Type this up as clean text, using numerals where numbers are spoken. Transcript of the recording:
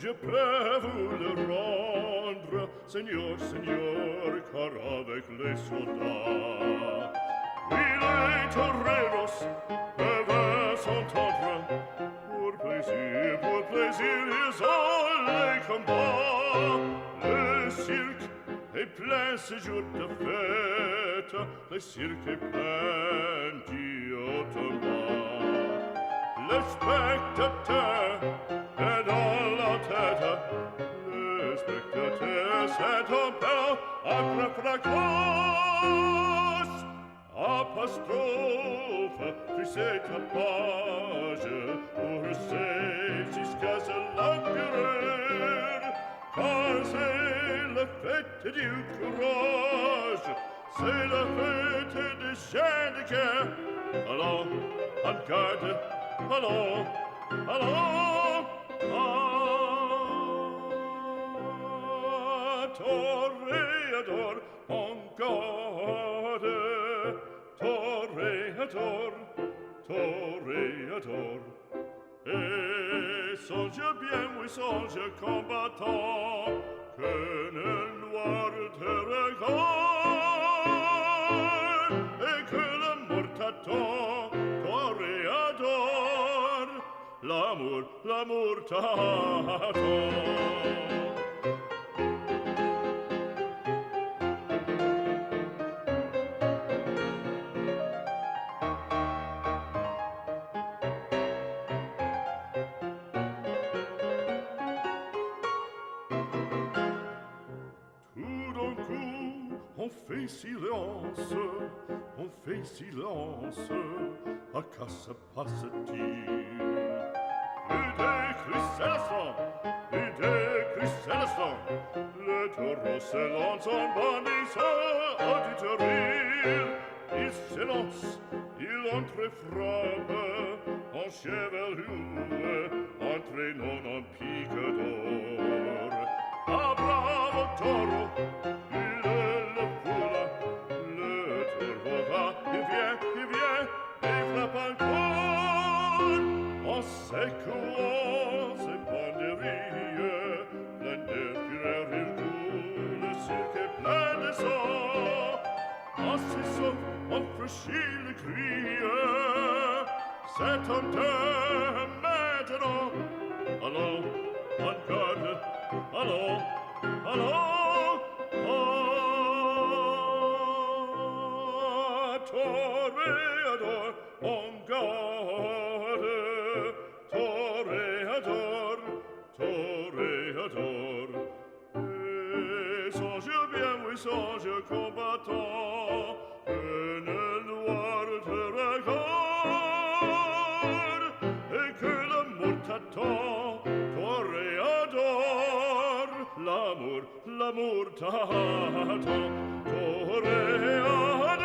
je peux vous le rendre, Seigneur, Seigneur, car avec les soldats, oui, les toreros peuvent s'entendre. Pour plaisir, ils ont les combats. Le cirque est plein ce jour de fête, le cirque est plein d'Ottoman. Le spectateur est dans la tête, le spectateur s'interpelle après fracas. Apostrophe, tu sais ta page, pour c'est jusqu'à l'empereur, car c'est la fête du courage, c'est la fête des gens de guerre. Allons, en garde, allons, allons, toréador, en garde, toréador, toréador. Et songe bien, oui, songe combattant, que le noir te regarde, et que l'amour t'attend, toréador, l'amour t'attend. On fait silence, à qu'à se passe-t-il? Plus de crucellation, le taureau se lance en bandissant auditorie. Il s'élance, il entre et frappe, en chevelure, entraînant en pique d'or. Ah, bravo taureau! Secouant ses banderilles, plein de fureur il coule, le cirque est plein de sang. En s'essouffle, on franchit le cri, c'est honteux maintenant. Allons, en garde, allons, allons, toréador, en garde. Toréador, toréador. Et songe bien, oui, songe combattant, que le noir te regarde, et que l'amour t'attend, toréador, l'amour t'attend, toréador.